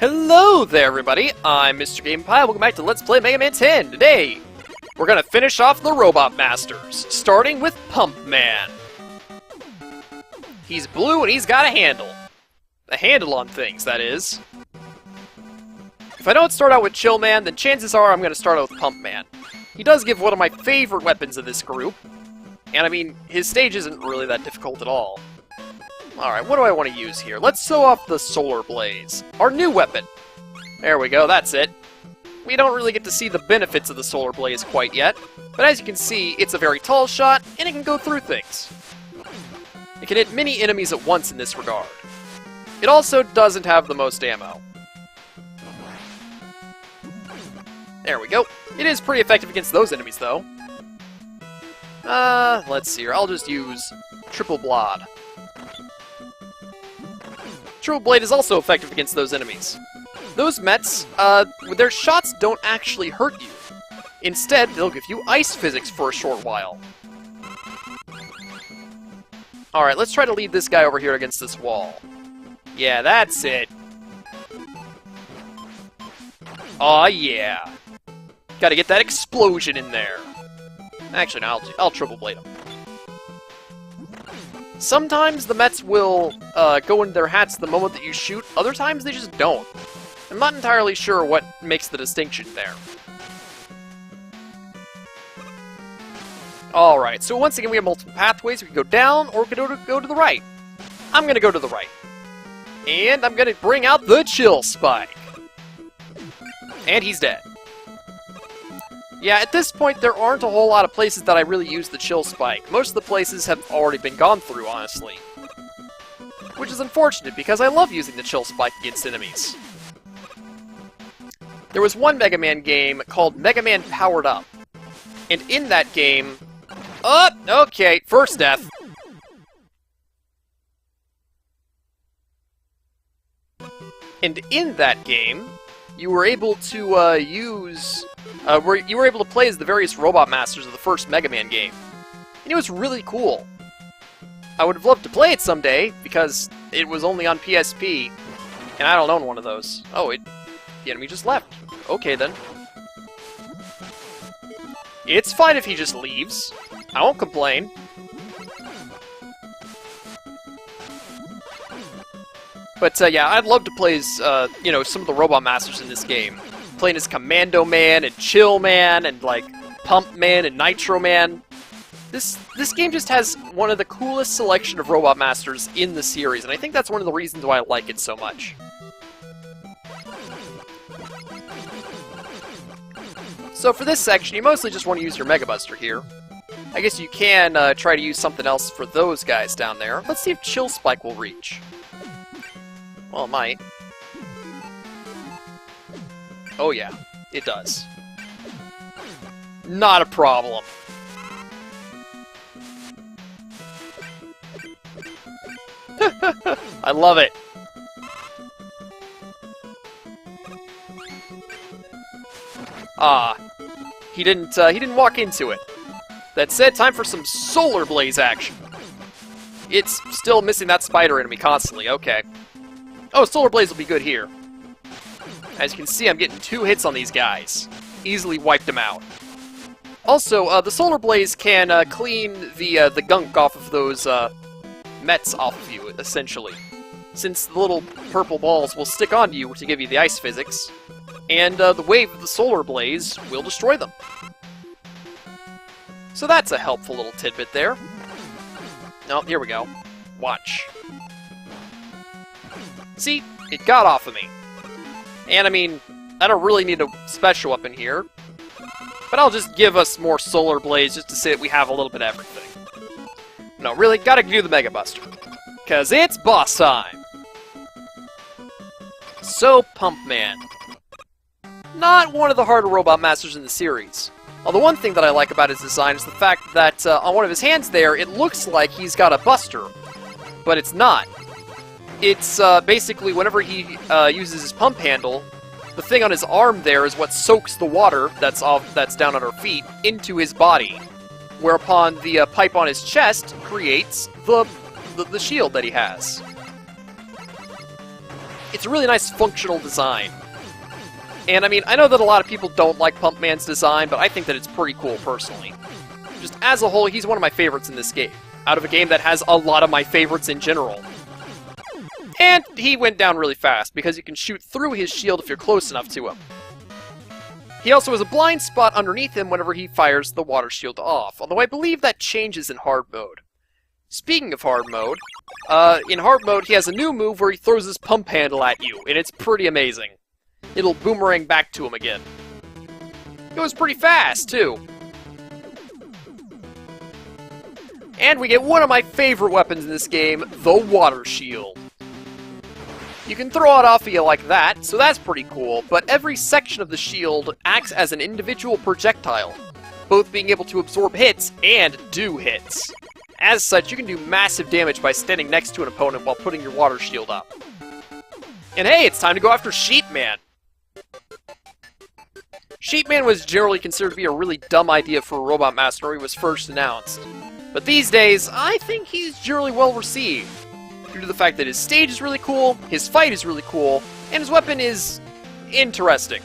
Hello there, everybody! I'm Mr. GamePie. Welcome back to Let's Play Mega Man 10. Today, we're gonna finish off the Robot Masters, starting with Pump Man. He's blue and he's got a handle. A handle on things, that is. If I don't start out with Chill Man, then chances are I'm gonna start out with Pump Man. He does give one of my favorite weapons of this group, and I mean, his stage isn't really that difficult at all. Alright, what do I want to use here? Let's sew off the Solar Blaze, our new weapon. There we go, that's it. We don't really get to see the benefits of the Solar Blaze quite yet, but as you can see, it's a very tall shot, and it can go through things. It can hit many enemies at once in this regard. It also doesn't have the most ammo. There we go. It is pretty effective against those enemies, though. Let's see here. I'll just use Triple Blade. Triple Blade is also effective against those enemies. Those Mets, their shots don't actually hurt you. Instead, they'll give you ice physics for a short while. Alright, let's try to lead this guy over here against this wall. Yeah, that's it. Aw, yeah. Gotta get that explosion in there. Actually, no, I'll Triple Blade him. Sometimes the Mets will go into their hats the moment that you shoot, other times they just don't. I'm not entirely sure what makes the distinction there. Alright, so once again we have multiple pathways. We can go down, or we can go to the right. I'm gonna go to the right. And I'm gonna bring out the Chill Spike. And he's dead. Yeah, at this point, there aren't a whole lot of places that I really use the Chill Spike. Most of the places have already been gone through, honestly. Which is unfortunate, because I love using the Chill Spike against enemies. There was one Mega Man game called Mega Man Powered Up. And in that game... Oh, okay, first death. And in that game, you were able to use... you were able to play as the various Robot Masters of the first Mega Man game. And it was really cool. I would have loved to play it someday, because it was only on PSP, and I don't own one of those. Oh, the enemy just left. Okay, then. It's fine if he just leaves. I won't complain. But, yeah, I'd love to play as, you know, some of the Robot Masters in this game. Playing as Commando Man and Chill Man and like Pump Man and Nitro Man. This game just has one of the coolest selection of Robot Masters in the series, and I think that's one of the reasons why I like it so much. So for this section, you mostly just want to use your Mega Buster here. I guess you can try to use something else for those guys down there. Let's see if Chill Spike will reach. Well, it might. Oh yeah, it does. Not a problem. I love it. He didn't walk into it. That said, time for some Solar Blaze action. It's still missing that spider enemy constantly, okay. Oh, Solar Blaze will be good here. As you can see, I'm getting 2 hits on these guys. Easily wiped them out. Also, the Solar Blaze can clean the gunk off of those Mets off of you, essentially. Since the little purple balls will stick onto you to give you the ice physics, and the wave of the Solar Blaze will destroy them. So that's a helpful little tidbit there. Oh, here we go. Watch. See? It got off of me. And I mean, I don't really need a special weapon here, but I'll just give us more Solar Blaze just to say that we have a little bit of everything. No, really, gotta do the Mega Buster, because it's boss time! So, Pump Man. Not one of the harder Robot Masters in the series. Although one thing that I like about his design is the fact that on one of his hands there, it looks like he's got a buster, but it's not. It's basically whenever he uses his pump handle, the thing on his arm there is what soaks the water that's down on our feet into his body, whereupon the pipe on his chest creates the shield that he has. it's a really nice functional design. And I mean, I know that a lot of people don't like Pump Man's design, but I think that it's pretty cool personally. Just as a whole, he's one of my favorites in this game, out of a game that has a lot of my favorites in general. And he went down really fast, because you can shoot through his shield if you're close enough to him. He also has a blind spot underneath him whenever he fires the water shield off, although I believe that changes in hard mode. Speaking of hard mode, in hard mode he has a new move where he throws his pump handle at you, and it's pretty amazing. It'll boomerang back to him again. It goes pretty fast, too. And we get one of my favorite weapons in this game, the water shield. You can throw it off of you like that, so that's pretty cool, but every section of the shield acts as an individual projectile, both being able to absorb hits and do hits. As such, you can do massive damage by standing next to an opponent while putting your water shield up. And hey, it's time to go after Sheep Man! Sheep Man was generally considered to be a really dumb idea for a Robot Master when he was first announced, but these days, I think he's generally well received, due to the fact that his stage is really cool, his fight is really cool, and his weapon is interesting.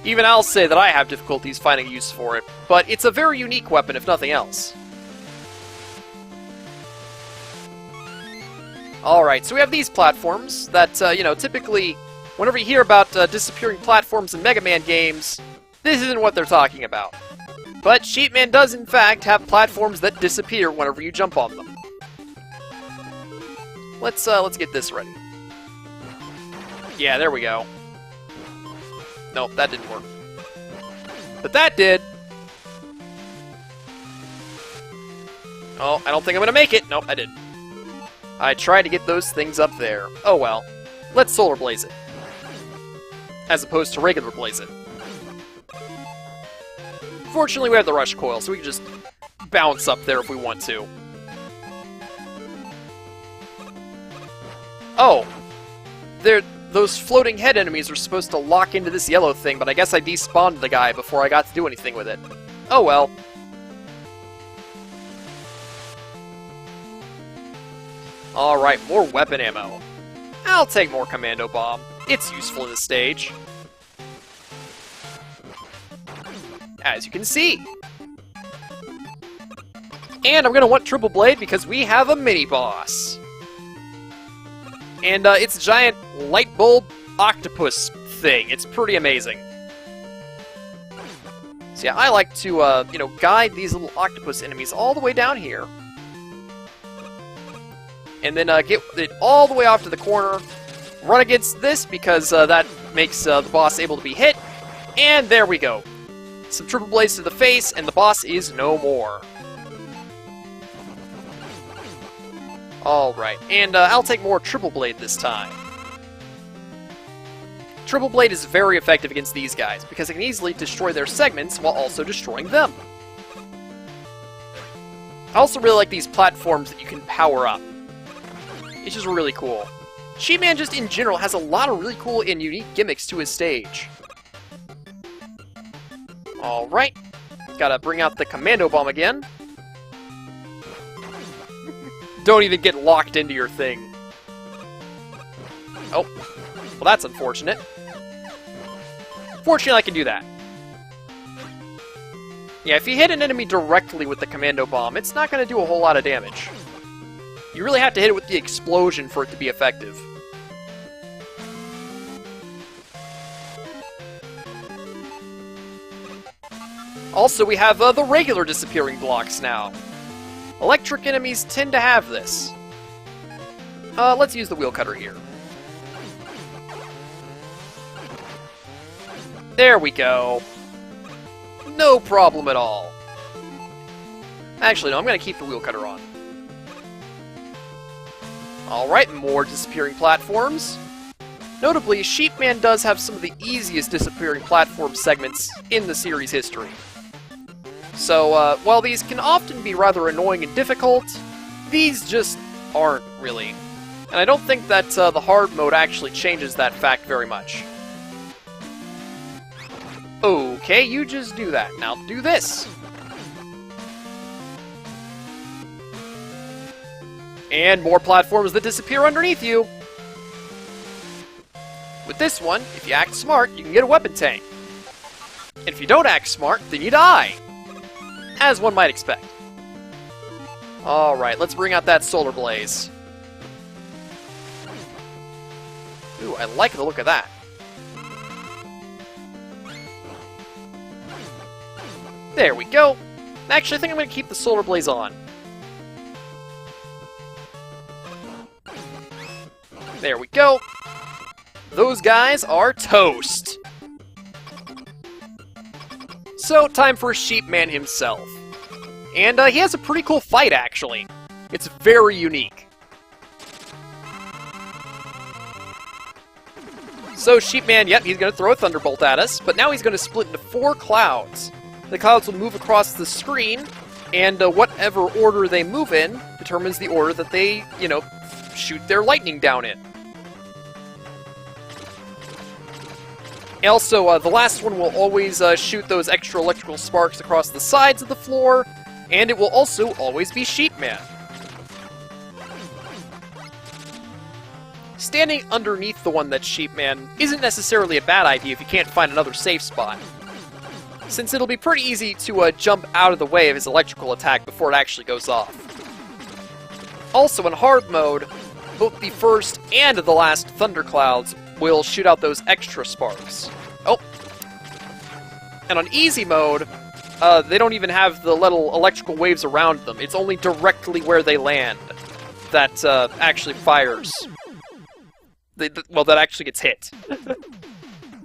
Even I'll say that I have difficulties finding a use for it, but it's a very unique weapon if nothing else. Alright, so we have these platforms that, you know, typically, whenever you hear about disappearing platforms in Mega Man games, this isn't what they're talking about. But Sheep Man does, in fact, have platforms that disappear whenever you jump on them. Let's get this ready. Yeah, there we go. Nope, that didn't work. But that did! Oh, I don't think I'm gonna make it! Nope, I did. I tried to get those things up there. Oh well. Let's Solar Blaze it. As opposed to regular Blaze it. Fortunately, we have the Rush Coil, so we can just bounce up there if we want to. Oh! Those floating head enemies are supposed to lock into this yellow thing, but I guess I despawned the guy before I got to do anything with it. Oh well. Alright, more weapon ammo. I'll take more Commando Bomb. It's useful in this stage. As you can see. And I'm gonna want Triple Blade because we have a mini-boss. And it's a giant light bulb octopus thing. It's pretty amazing. So yeah, I like to, you know, guide these little octopus enemies all the way down here. And then get it all the way off to the corner. Run against this because that makes the boss able to be hit. And there we go. Some Triple Blades to the face, and the boss is no more. Alright, and I'll take more Triple Blade this time. Triple Blade is very effective against these guys, because it can easily destroy their segments while also destroying them. I also really like these platforms that you can power up. It's just really cool. Sheep Man just in general has a lot of really cool and unique gimmicks to his stage. Alright, gotta bring out the Commando Bomb again. Don't even get locked into your thing. Oh, well that's unfortunate. Fortunately I can do that. Yeah, if you hit an enemy directly with the Commando Bomb, it's not going to do a whole lot of damage. You really have to hit it with the explosion for it to be effective. Also, we have the regular disappearing blocks now. Electric enemies tend to have this. Let's use the wheel cutter here. There we go. No problem at all. Actually, no, I'm going to keep the wheel cutter on. Alright, more disappearing platforms. Notably, Sheep Man does have some of the easiest disappearing platform segments in the series history. So, while these can often be rather annoying and difficult, these just aren't, really. And I don't think that the hard mode actually changes that fact very much. Okay, you just do that. Now do this. And more platforms that disappear underneath you. With this one, if you act smart, you can get a weapon tank. And if you don't act smart, then you die. As one might expect. Alright, let's bring out that solar blaze. Ooh, I like the look of that. There we go. Actually, I think I'm going to keep the solar blaze on. There we go. Those guys are toast. So, time for Sheep Man himself. And he has a pretty cool fight, actually. It's very unique. So, Sheep Man, yep, he's going to throw a thunderbolt at us, but now he's going to split into 4 clouds. The clouds will move across the screen, and whatever order they move in determines the order that they, shoot their lightning down in. Also, the last one will always shoot those extra electrical sparks across the sides of the floor, and it will also always be Sheep Man. Standing underneath the one that's Sheep Man isn't necessarily a bad idea if you can't find another safe spot, since it'll be pretty easy to jump out of the way of his electrical attack before it actually goes off. Also, in hard mode, both the first and the last thunderclouds will shoot out those extra sparks. Oh! And on easy mode, they don't even have the little electrical waves around them. It's only directly where they land that actually fires. Well, that actually gets hit.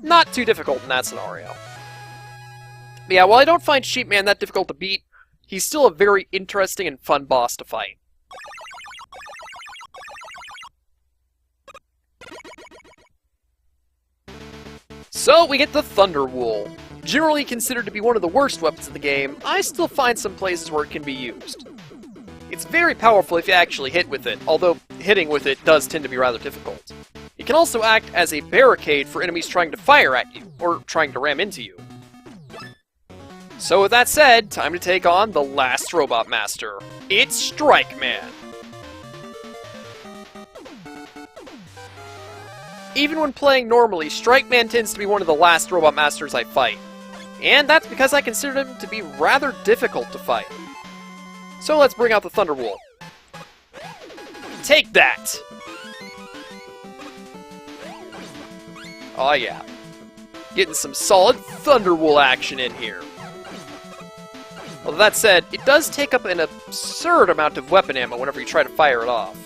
Not too difficult in that scenario. But yeah, while I don't find Sheep Man that difficult to beat, he's still a very interesting and fun boss to fight. So, we get the Thunder Wool. Generally considered to be one of the worst weapons in the game, I still find some places where it can be used. It's very powerful if you actually hit with it, although hitting with it does tend to be rather difficult. It can also act as a barricade for enemies trying to fire at you, or trying to ram into you. So with that said, time to take on the last Robot Master. It's Strike Man! Even when playing normally, Strike Man tends to be one of the last Robot Masters I fight. And that's because I consider him to be rather difficult to fight. So let's bring out the Thunder Wool. Take that! Oh yeah. Getting some solid Thunder Wool action in here. Although that said, it does take up an absurd amount of weapon ammo whenever you try to fire it off.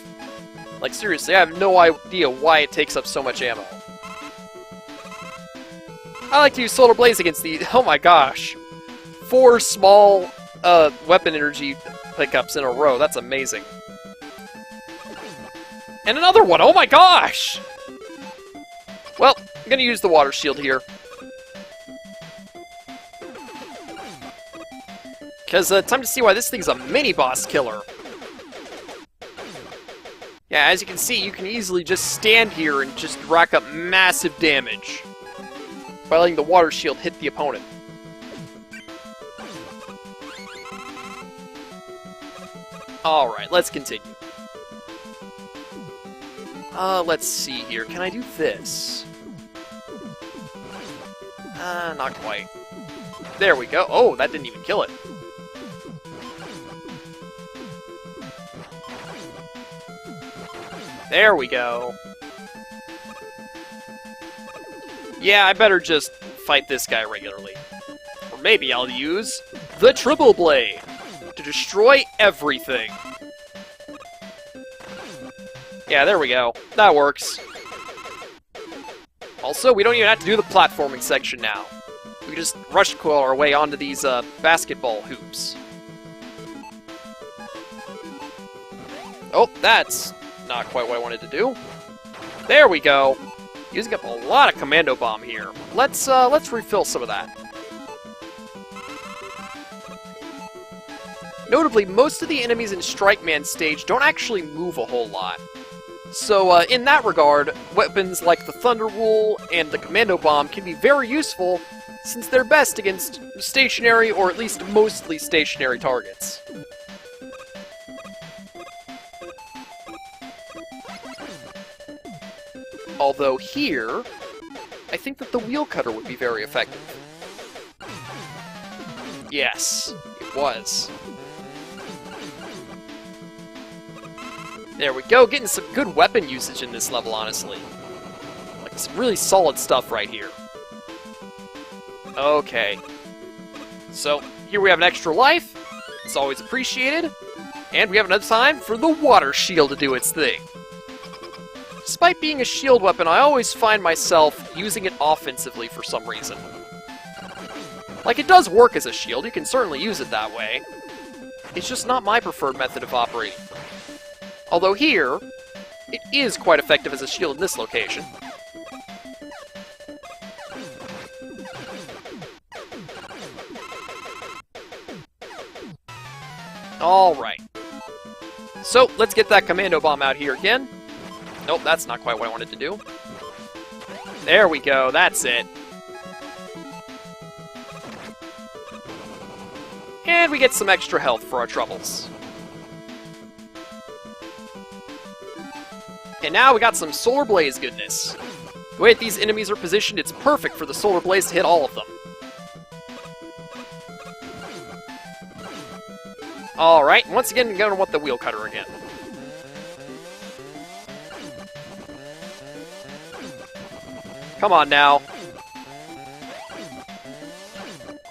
Like seriously, I have no idea why it takes up so much ammo. I like to use Solar Blaze against the... oh my gosh. 4 small weapon energy pickups in a row. That's amazing. And another one! Oh my gosh! Well, I'm gonna use the water shield here. Because time to see why this thing's a mini-boss killer. Yeah, as you can see, you can easily just stand here and just rack up massive damage by letting the water shield hit the opponent. Alright, let's continue. Let's see here. Can I do this? Not quite. There we go. Oh, that didn't even kill it. There we go. Yeah, I better just fight this guy regularly. Or maybe I'll use the Triple Blade to destroy everything. Yeah, there we go. That works. Also, we don't even have to do the platforming section now. We can just rush coil our way onto these basketball hoops. Oh, that's not quite what I wanted to do. There we go. Using up a lot of Commando Bomb here. Let's refill some of that. Notably, most of the enemies in Strike Man stage don't actually move a whole lot. So, in that regard, weapons like the Thunder Wool and the Commando Bomb can be very useful, since they're best against stationary, or at least mostly stationary targets. Although here, I think that the wheel cutter would be very effective. Yes, it was. There we go, getting some good weapon usage in this level, honestly. Like, some really solid stuff right here. Okay. So, here we have an extra life. It's always appreciated. And we have enough time for the water shield to do its thing. Despite being a shield weapon, I always find myself using it offensively for some reason. Like, it does work as a shield, you can certainly use it that way. It's just not my preferred method of operating. Although here, it is quite effective as a shield in this location. Alright. So, let's get that commando bomb out here again. Nope, that's not quite what I wanted to do. There we go, that's it. And we get some extra health for our troubles. And now we got some Solar Blaze goodness. The way that these enemies are positioned, it's perfect for the Solar Blaze to hit all of them. Alright, once again, I'm gonna want the wheel cutter again. Come on now.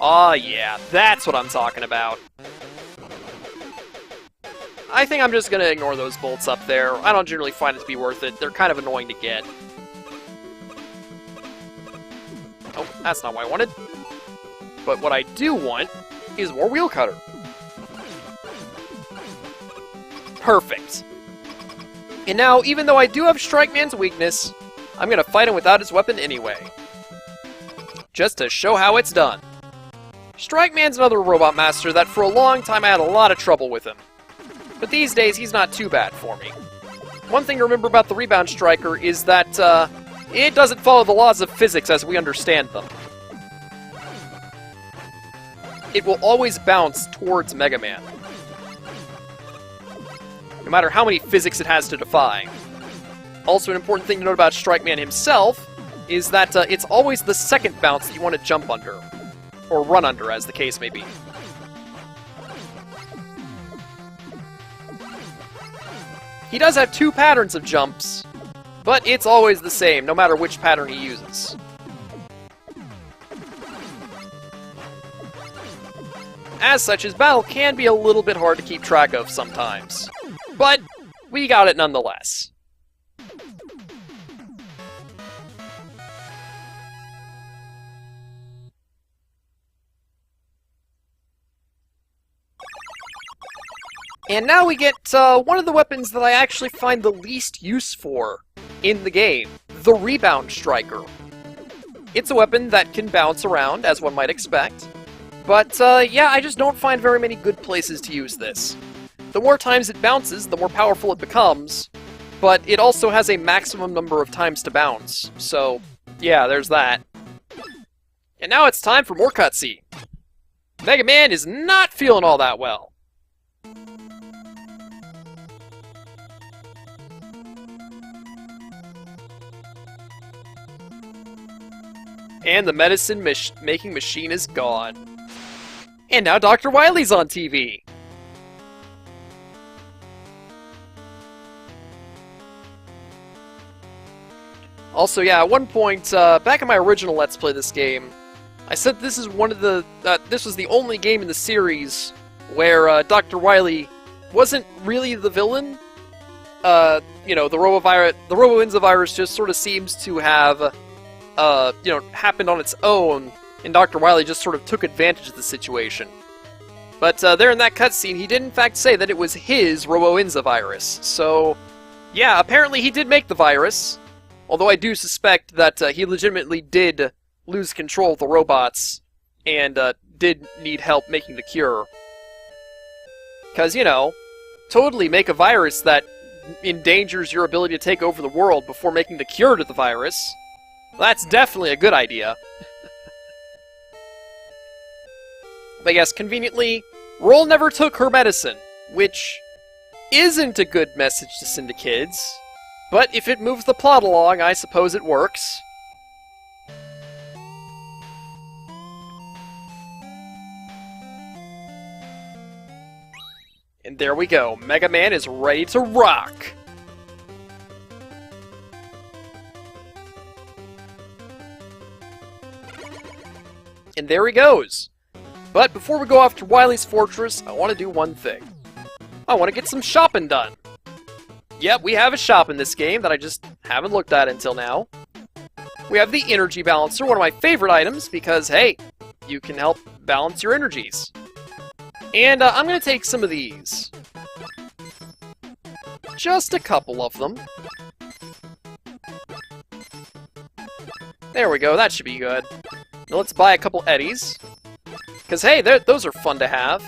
Aw, yeah, that's what I'm talking about. I think I'm just gonna ignore those bolts up there. I don't generally find it to be worth it. They're kind of annoying to get. Oh, that's not what I wanted. But what I do want is more wheel cutter. Perfect. And now, even though I do have Strike Man's weakness, I'm gonna fight him without his weapon anyway. Just to show how it's done. Strike Man's another robot master that for a long time I had a lot of trouble with him. But these days, he's not too bad for me. One thing to remember about the Rebound Striker is that, it doesn't follow the laws of physics as we understand them. It will always bounce towards Mega Man, no matter how many physics it has to defy. Also, an important thing to note about Strike Man himself is that it's always the second bounce that you want to jump under, or run under, as the case may be. He does have two patterns of jumps, but it's always the same, no matter which pattern he uses. As such, his battle can be a little bit hard to keep track of sometimes, but we got it nonetheless. And now we get one of the weapons that I actually find the least use for in the game, the Rebound Striker. It's a weapon that can bounce around, as one might expect, but yeah, I just don't find very many good places to use this. The more times it bounces, the more powerful it becomes, but it also has a maximum number of times to bounce, so yeah, there's that. And now it's time for more cutscene. Mega Man is not feeling all that well. And the medicine-making machine is gone. And now Dr. Wily's on TV! Also, yeah, at one point, back in my original Let's Play this game, I said this is one of the... this was the only game in the series where Dr. Wily wasn't really the villain. You know, the Robo-Inza virus just sort of seems to have... you know, happened on its own, and Dr. Wily just sort of took advantage of the situation. But there in that cutscene, he did in fact say that it was his Robo-Inza virus. So, yeah, apparently he did make the virus, although I do suspect that he legitimately did lose control of the robots, and did need help making the cure. Because, you know, totally make a virus that endangers your ability to take over the world before making the cure to the virus. That's definitely a good idea. But yes, conveniently, Roll never took her medicine, which isn't a good message to send to kids, But if it moves the plot along, I suppose it works. And there we go. Mega Man is ready to rock! And there he goes! But before we go off to Wily's Fortress, I want to do one thing. I want to get some shopping done! Yep, we have a shop in this game that I just haven't looked at until now. We have the Energy Balancer, one of my favorite items, because, hey, you can help balance your energies. And I'm going to take some of these. Just a couple of them. There we go, that should be good. Now let's buy a couple eddies. Because, hey, those are fun to have.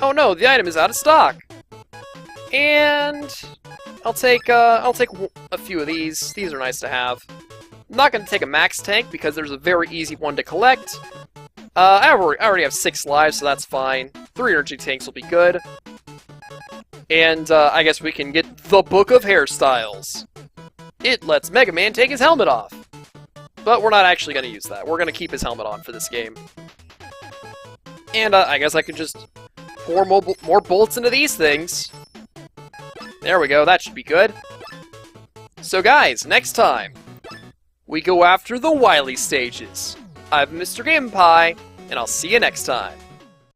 Oh no, the item is out of stock. And I'll take a few of these. These are nice to have. I'm not going to take a max tank because there's a very easy one to collect. I already have 6 lives, so that's fine. 3 energy tanks will be good. And I guess we can get the Book of Hairstyles. It lets Mega Man take his helmet off. But we're not actually going to use that. We're going to keep his helmet on for this game. And I guess I could just pour more bolts into these things. There we go, that should be good. So guys, next time, we go after the Wily stages. I'm Mr. Game Pie, and I'll see you next time.